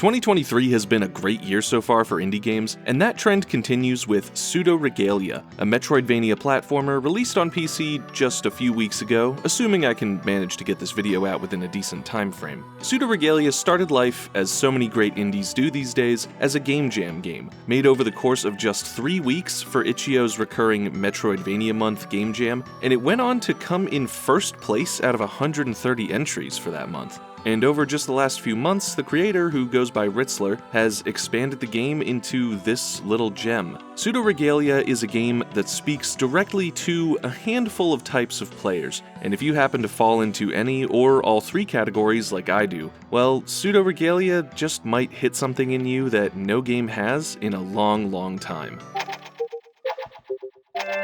2023 has been a great year so far for indie games, and that trend continues with Pseudoregalia, a Metroidvania platformer released on PC just a few weeks ago, assuming I can manage to get this video out within a decent time frame. Pseudoregalia started life, as so many great indies do these days, as a game jam game, made over the course of just 3 weeks for Itch.io's recurring Metroidvania month game jam, and it went on to come in first place out of 130 entries for that month. And over just the last few months, the creator, who goes by Ritzler, has expanded the game into this little gem. Pseudoregalia is a game that speaks directly to a handful of types of players, and if you happen to fall into any or all three categories like I do, well, Pseudoregalia just might hit something in you that no game has in a long time.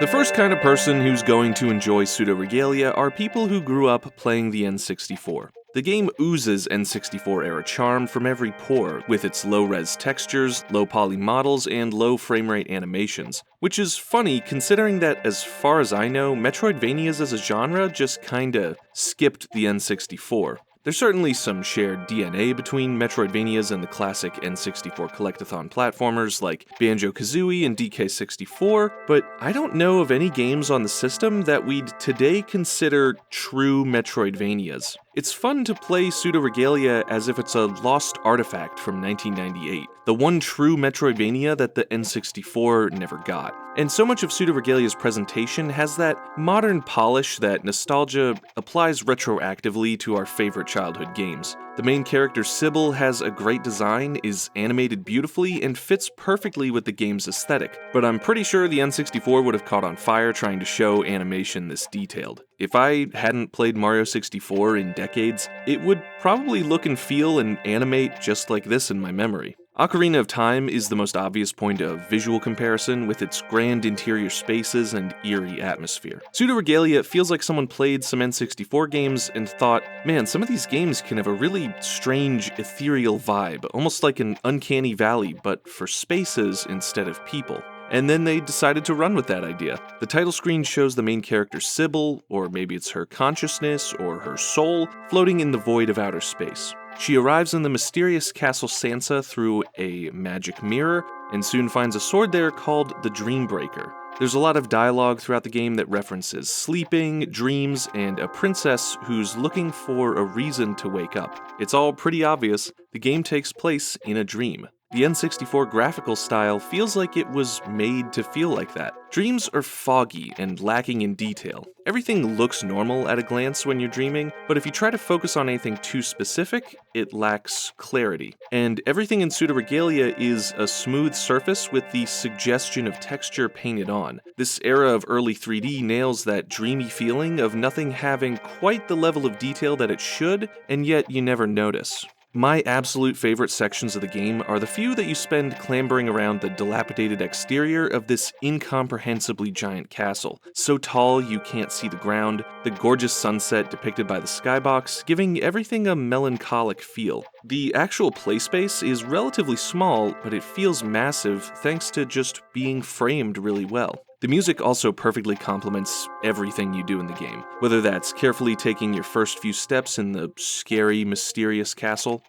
The first kind of person who's going to enjoy Pseudoregalia are people who grew up playing the N64. The game oozes N64-era charm from every pore, with its low-res textures, low-poly models, and low frame-rate animations, which is funny considering that, as far as I know, Metroidvanias as a genre just kinda skipped the N64. There's certainly some shared DNA between Metroidvanias and the classic N64 collectathon platformers like Banjo-Kazooie and DK64, but I don't know of any games on the system that we'd today consider true Metroidvanias. It's fun to play Pseudoregalia as if it's a lost artifact from 1998, the one true Metroidvania that the N64 never got. And so much of Pseudoregalia's presentation has that modern polish that nostalgia applies retroactively to our favorite childhood games. The main character Sybil has a great design, is animated beautifully, and fits perfectly with the game's aesthetic, but I'm pretty sure the N64 would have caught on fire trying to show animation this detailed. If I hadn't played Mario 64 in decades, it would probably look and feel and animate just like this in my memory. Ocarina of Time is the most obvious point of visual comparison, with its grand interior spaces and eerie atmosphere. Pseudoregalia feels like someone played some N64 games and thought, man, some of these games can have a really strange, ethereal vibe, almost like an uncanny valley, but for spaces instead of people. And then they decided to run with that idea. The title screen shows the main character Sybil, or maybe it's her consciousness or her soul, floating in the void of outer space. She arrives in the mysterious Castle Sansa through a magic mirror, and soon finds a sword there called the Dreambreaker. There's a lot of dialogue throughout the game that references sleeping, dreams, and a princess who's looking for a reason to wake up. It's all pretty obvious. The game takes place in a dream. The N64 graphical style feels like it was made to feel like that. Dreams are foggy and lacking in detail. Everything looks normal at a glance when you're dreaming, but if you try to focus on anything too specific, it lacks clarity. And everything in Pseudoregalia is a smooth surface with the suggestion of texture painted on. This era of early 3D nails that dreamy feeling of nothing having quite the level of detail that it should, and yet you never notice. My absolute favorite sections of the game are the few that you spend clambering around the dilapidated exterior of this incomprehensibly giant castle, so tall you can't see the ground, the gorgeous sunset depicted by the skybox, giving everything a melancholic feel. The actual playspace is relatively small, but it feels massive thanks to just being framed really well. The music also perfectly complements everything you do in the game, whether that's carefully taking your first few steps in the scary, mysterious castle,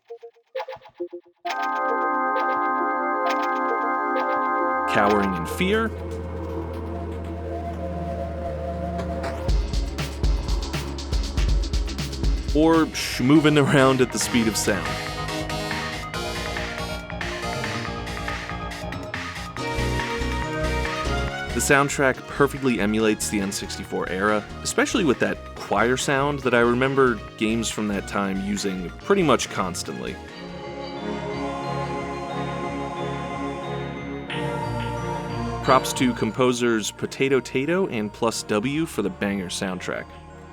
cowering in fear, or schmooving around at the speed of sound. The soundtrack perfectly emulates the N64 era, especially with that choir sound that I remember games from that time using pretty much constantly. Props to composers Potato Tato and Plus W for the banger soundtrack.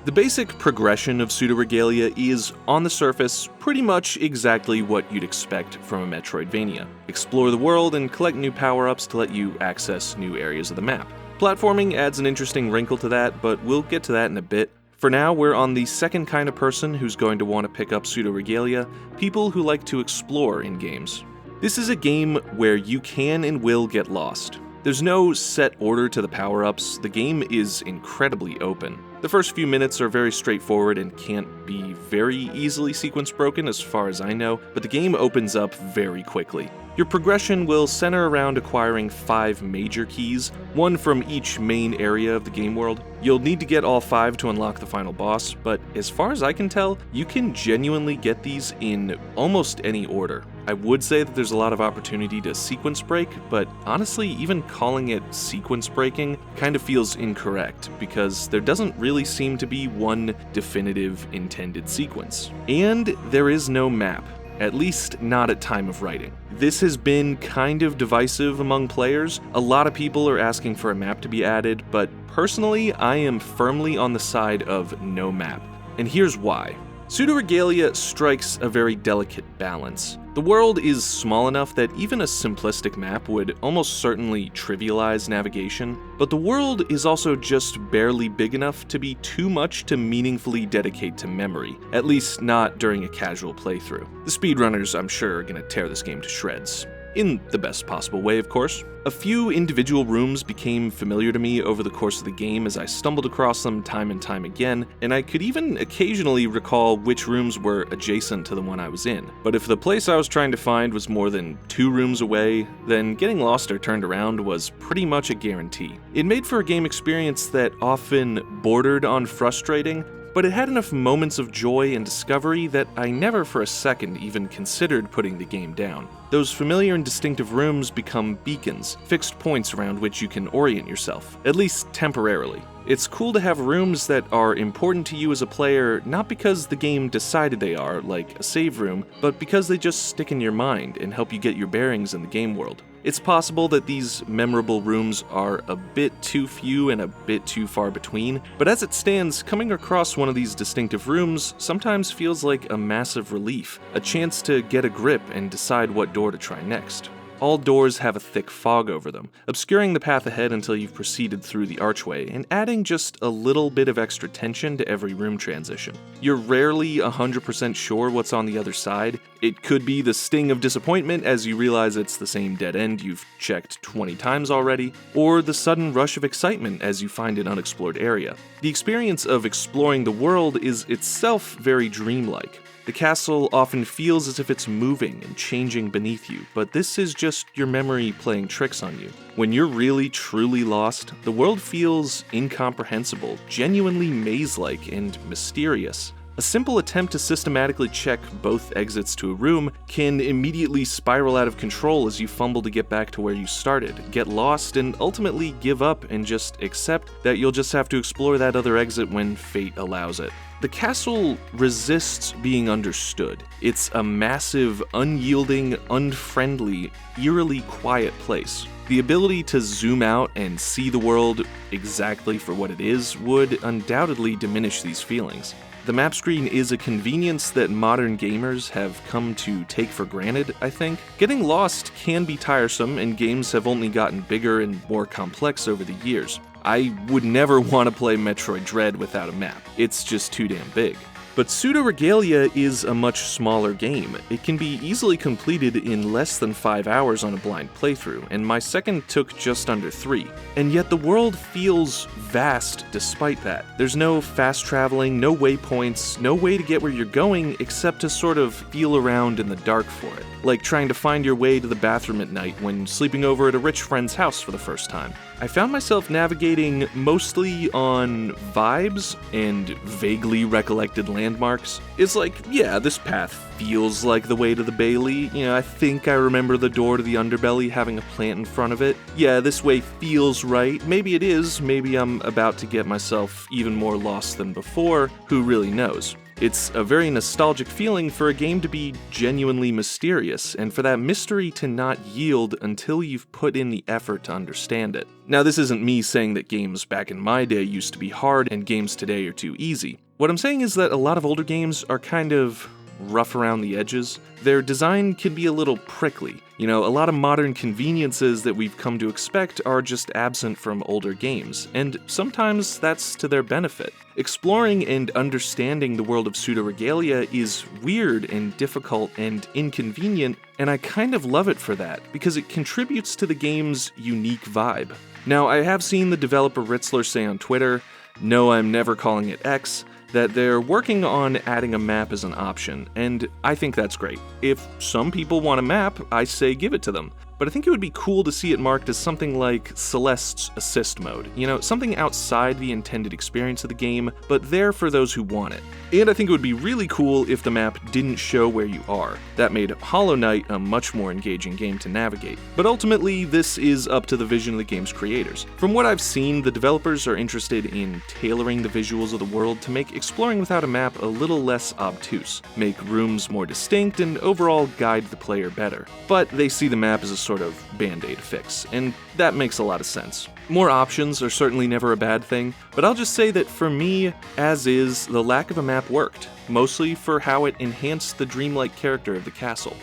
The basic progression of Pseudoregalia is, on the surface, pretty much exactly what you'd expect from a Metroidvania. Explore the world and collect new power-ups to let you access new areas of the map. Platforming adds an interesting wrinkle to that, but we'll get to that in a bit. For now, we're on the second kind of person who's going to want to pick up Pseudoregalia, people who like to explore in games. This is a game where you can and will get lost. There's no set order to the power-ups, the game is incredibly open. The first few minutes are very straightforward and can't be very easily sequence broken as far as I know, but the game opens up very quickly. Your progression will center around acquiring 5 major keys, one from each main area of the game world. You'll need to get all 5 to unlock the final boss, but as far as I can tell, you can genuinely get these in almost any order. I would say that there's a lot of opportunity to sequence break, but honestly, even calling it sequence breaking kind of feels incorrect, because there doesn't really seem to be one definitive intended sequence. And there is no map. At least not at time of writing. This has been kind of divisive among players. A lot of people are asking for a map to be added, but personally, I am firmly on the side of no map. And here's why. Pseudoregalia strikes a very delicate balance. The world is small enough that even a simplistic map would almost certainly trivialize navigation, but the world is also just barely big enough to be too much to meaningfully dedicate to memory, at least not during a casual playthrough. The speedrunners, I'm sure, are gonna tear this game to shreds. In the best possible way, of course. A few individual rooms became familiar to me over the course of the game as I stumbled across them time and time again, and I could even occasionally recall which rooms were adjacent to the one I was in. But if the place I was trying to find was more than 2 rooms away, then getting lost or turned around was pretty much a guarantee. It made for a game experience that often bordered on frustrating, but it had enough moments of joy and discovery that I never for a second even considered putting the game down. Those familiar and distinctive rooms become beacons, fixed points around which you can orient yourself, at least temporarily. It's cool to have rooms that are important to you as a player, not because the game decided they are, like a save room, but because they just stick in your mind and help you get your bearings in the game world. It's possible that these memorable rooms are a bit too few and a bit too far between, but as it stands, coming across one of these distinctive rooms sometimes feels like a massive relief, a chance to get a grip and decide what door to try next. All doors have a thick fog over them, obscuring the path ahead until you've proceeded through the archway and adding just a little bit of extra tension to every room transition. You're rarely 100% sure what's on the other side. It could be the sting of disappointment as you realize it's the same dead end you've checked 20 times already, or the sudden rush of excitement as you find an unexplored area. The experience of exploring the world is itself very dreamlike. The castle often feels as if it's moving and changing beneath you, but this is just your memory playing tricks on you. When you're really truly lost, the world feels incomprehensible, genuinely maze-like and mysterious. A simple attempt to systematically check both exits to a room can immediately spiral out of control as you fumble to get back to where you started, get lost, and ultimately give up and just accept that you'll just have to explore that other exit when fate allows it. The castle resists being understood. It's a massive, unyielding, unfriendly, eerily quiet place. The ability to zoom out and see the world exactly for what it is would undoubtedly diminish these feelings. The map screen is a convenience that modern gamers have come to take for granted, I think. Getting lost can be tiresome, and games have only gotten bigger and more complex over the years. I would never want to play Metroid Dread without a map. It's just too damn big. But Pseudoregalia is a much smaller game. It can be easily completed in less than 5 hours on a blind playthrough, and my second took just under 3. And yet the world feels vast despite that. There's no fast traveling, no waypoints, no way to get where you're going except to sort of feel around in the dark for it. Like trying to find your way to the bathroom at night when sleeping over at a rich friend's house for the first time. I found myself navigating mostly on vibes and vaguely recollected landmarks. It's like, yeah, this path feels like the way to the Bailey. I think I remember the door to the underbelly having a plant in front of it. Yeah, this way feels right. Maybe it is. Maybe I'm about to get myself even more lost than before. Who really knows? It's a very nostalgic feeling for a game to be genuinely mysterious, and for that mystery to not yield until you've put in the effort to understand it. Now, this isn't me saying that games back in my day used to be hard and games today are too easy. What I'm saying is that a lot of older games are kind of rough around the edges. Their design can be a little prickly. A lot of modern conveniences that we've come to expect are just absent from older games, and sometimes that's to their benefit. Exploring and understanding the world of Pseudoregalia is weird and difficult and inconvenient, and I kind of love it for that, because it contributes to the game's unique vibe. Now, I have seen the developer Ritzler say on Twitter, No, I'm never calling it X, that they're working on adding a map as an option, and I think that's great. If some people want a map, I say give it to them. But I think it would be cool to see it marked as something like Celeste's Assist mode. You know, something outside the intended experience of the game, but there for those who want it. And I think it would be really cool if the map didn't show where you are. That made Hollow Knight a much more engaging game to navigate. But ultimately, this is up to the vision of the game's creators. From what I've seen, the developers are interested in tailoring the visuals of the world to make exploring without a map a little less obtuse, make rooms more distinct, and overall guide the player better. But they see the map as a sort of band-aid fix, and that makes a lot of sense. More options are certainly never a bad thing, but I'll just say that for me, as is, the lack of a map worked, mostly for how it enhanced the dreamlike character of the castle.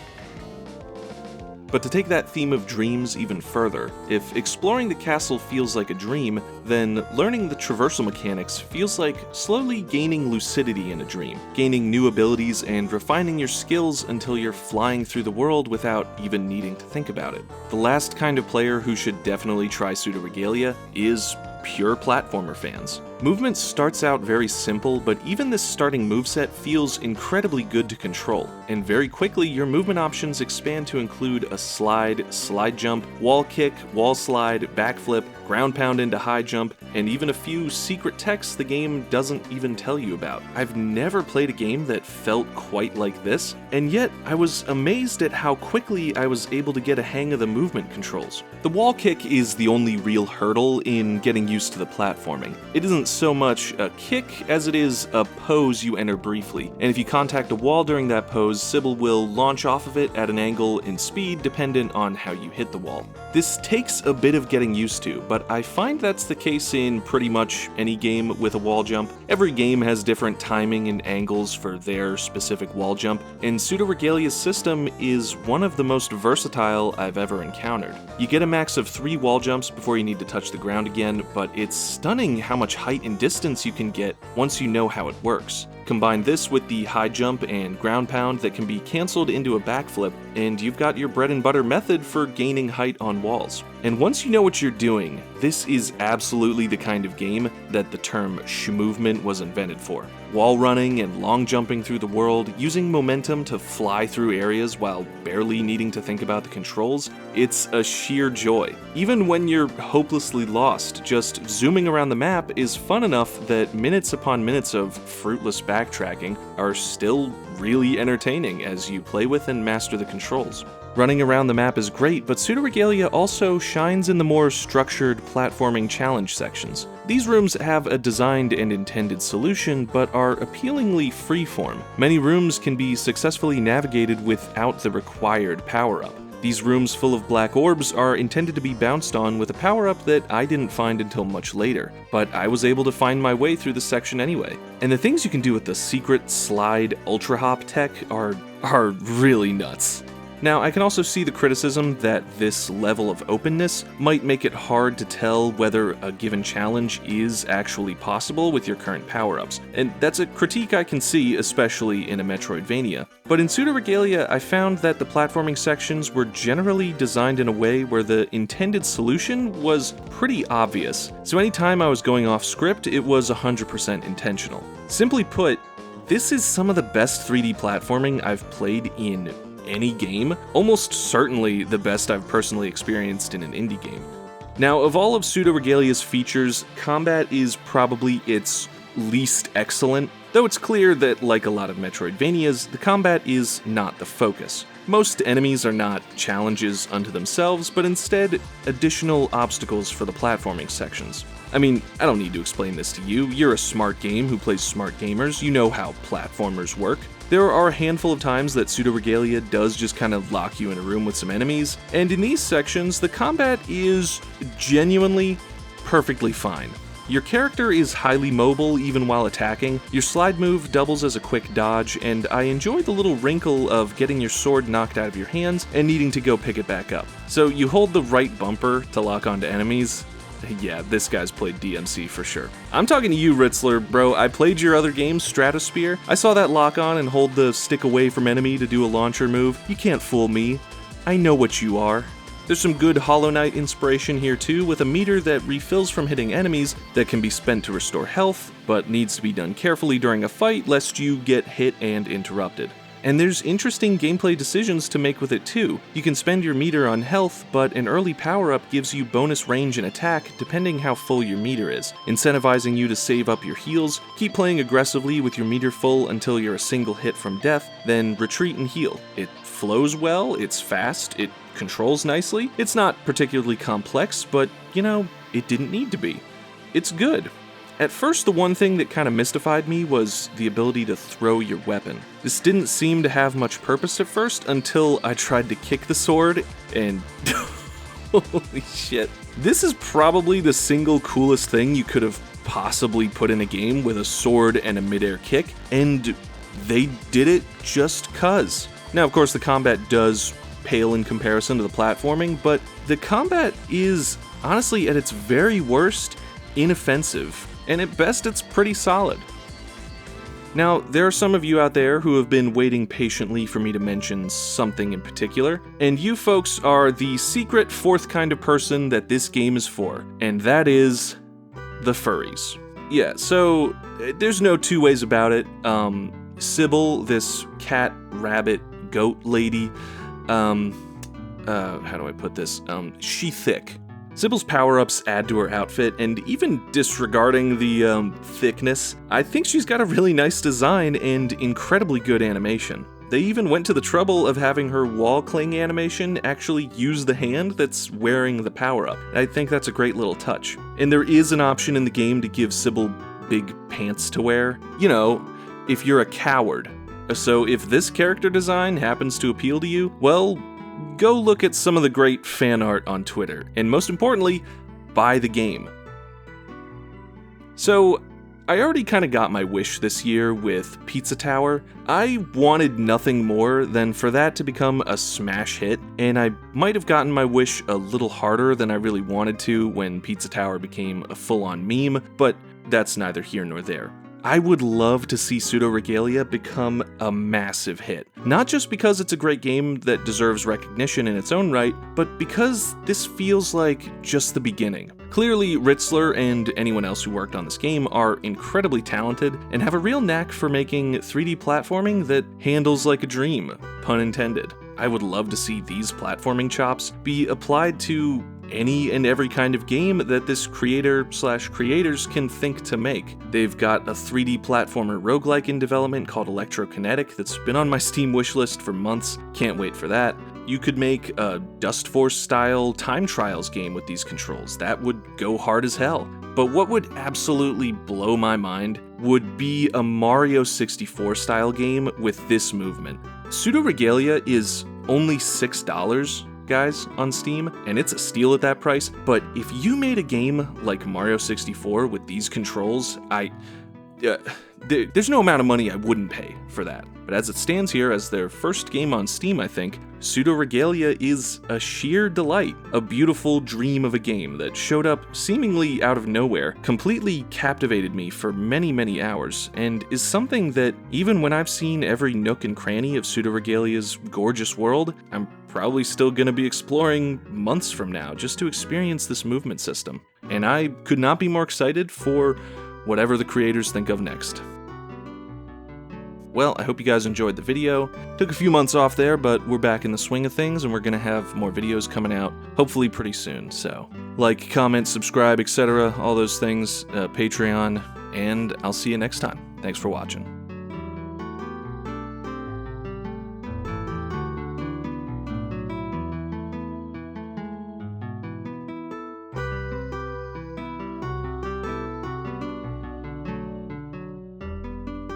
But to take that theme of dreams even further, if exploring the castle feels like a dream, then learning the traversal mechanics feels like slowly gaining lucidity in a dream, gaining new abilities and refining your skills until you're flying through the world without even needing to think about it. The last kind of player who should definitely try Pseudoregalia is pure platformer fans. Movement starts out very simple, but even this starting moveset feels incredibly good to control, and very quickly your movement options expand to include a slide, slide jump, wall kick, wall slide, backflip, ground pound into high jump, and even a few secret techs the game doesn't even tell you about. I've never played a game that felt quite like this, and yet I was amazed at how quickly I was able to get a hang of the movement controls. The wall kick is the only real hurdle in getting used to the platforming. It isn't so much a kick as it is a pose you enter briefly, and if you contact a wall during that pose, Sybil will launch off of it at an angle and speed dependent on how you hit the wall. This takes a bit of getting used to, but I find that's the case in pretty much any game with a wall jump. Every game has different timing and angles for their specific wall jump, and Pseudoregalia's system is one of the most versatile I've ever encountered. You get a max of 3 wall jumps before you need to touch the ground again, but it's stunning how much height and distance you can get once you know how it works. Combine this with the high jump and ground pound that can be cancelled into a backflip, and you've got your bread and butter method for gaining height on walls. And once you know what you're doing, this is absolutely the kind of game that the term schmoovement was invented for. Wall running and long jumping through the world, using momentum to fly through areas while barely needing to think about the controls, it's a sheer joy. Even when you're hopelessly lost, just zooming around the map is fun enough that minutes upon minutes of fruitless backtracking are still really entertaining as you play with and master the controls. Running around the map is great, but Pseudoregalia also shines in the more structured platforming challenge sections. These rooms have a designed and intended solution, but are appealingly freeform. Many rooms can be successfully navigated without the required power-up. These rooms full of black orbs are intended to be bounced on with a power-up that I didn't find until much later, but I was able to find my way through the section anyway. And the things you can do with the secret slide ultra hop tech are really nuts. Now, I can also see the criticism that this level of openness might make it hard to tell whether a given challenge is actually possible with your current power-ups, and that's a critique I can see, especially in a Metroidvania. But in Pseudoregalia, I found that the platforming sections were generally designed in a way where the intended solution was pretty obvious, so anytime I was going off script, it was 100% intentional. Simply put, this is some of the best 3D platforming I've played in any game, almost certainly the best I've personally experienced in an indie game. Now, of all of Pseudoregalia's features, combat is probably its least excellent, though it's clear that, like a lot of Metroidvanias, the combat is not the focus. Most enemies are not challenges unto themselves, but instead additional obstacles for the platforming sections. I mean, I don't need to explain this to you. You're a smart game who plays smart gamers. You know how platformers work. There are a handful of times that Pseudoregalia does just kind of lock you in a room with some enemies, and in these sections, the combat is genuinely perfectly fine. Your character is highly mobile even while attacking, your slide move doubles as a quick dodge, and I enjoy the little wrinkle of getting your sword knocked out of your hands and needing to go pick it back up. So you hold the right bumper to lock onto enemies. Yeah, this guy's played DMC for sure. I'm talking to you, Ritzler, bro. I played your other game, Stratosphere. I saw that lock on and hold the stick away from enemy to do a launcher move. You can't fool me. I know what you are. There's some good Hollow Knight inspiration here too, with a meter that refills from hitting enemies that can be spent to restore health, but needs to be done carefully during a fight lest you get hit and interrupted. And there's interesting gameplay decisions to make with it too. You can spend your meter on health, but an early power-up gives you bonus range and attack depending how full your meter is, incentivizing you to save up your heals, keep playing aggressively with your meter full until you're a single hit from death, then retreat and heal. It flows well, it's fast, it controls nicely. It's not particularly complex, but, you know, it didn't need to be. It's good. At first, the one thing that kind of mystified me was the ability to throw your weapon. This didn't seem to have much purpose at first until I tried to kick the sword, and holy shit. This is probably the single coolest thing you could have possibly put in a game with a sword and a midair kick, and they did it just cuz. Now, of course, the combat does pale in comparison to the platforming, but the combat is, honestly, at its very worst, inoffensive. And at best, it's pretty solid. Now, there are some of you out there who have been waiting patiently for me to mention something in particular, and you folks are the secret fourth kind of person that this game is for, and that is the furries. Yeah, so there's no two ways about it. Sybil, this cat, rabbit, goat lady, how do I put this? She thick. Sybil's power-ups add to her outfit, and even disregarding the thickness, I think she's got a really nice design and incredibly good animation. They even went to the trouble of having her wall cling animation actually use the hand that's wearing the power-up. I think that's a great little touch. And there is an option in the game to give Sybil big pants to wear. You know, if you're a coward. So if this character design happens to appeal to you, well, go look at some of the great fan art on Twitter, and most importantly, buy the game. So, I already kind of got my wish this year with Pizza Tower. I wanted nothing more than for that to become a smash hit, and I might have gotten my wish a little harder than I really wanted to when Pizza Tower became a full-on meme, but that's neither here nor there. I would love to see Pseudoregalia become a massive hit. Not just because it's a great game that deserves recognition in its own right, but because this feels like just the beginning. Clearly, Ritzler and anyone else who worked on this game are incredibly talented and have a real knack for making 3D platforming that handles like a dream, pun intended. I would love to see these platforming chops be applied to any and every kind of game that this creator/creators can think to make. They've got a 3D platformer roguelike in development called Electrokinetic that's been on my Steam wishlist for months. Can't wait for that. You could make a Dust Force style time trials game with these controls. That would go hard as hell. But what would absolutely blow my mind would be a Mario 64 style game with this movement. Pseudoregalia is only $6, guys, on Steam, and it's a steal at that price, but if you made a game like Mario 64 with these controls, there's no amount of money I wouldn't pay for that. But as it stands here, as their first game on Steam, I think, Pseudoregalia is a sheer delight, a beautiful dream of a game that showed up seemingly out of nowhere, completely captivated me for many, many hours, and is something that, even when I've seen every nook and cranny of Pseudoregalia's gorgeous world, I'm probably still gonna be exploring months from now just to experience this movement system. And I could not be more excited for whatever the creators think of next. Well, I hope you guys enjoyed the video. Took a few months off there, but we're back in the swing of things, and we're gonna have more videos coming out, hopefully pretty soon. So, like, comment, subscribe, etc., all those things, Patreon, and I'll see you next time. Thanks for watching.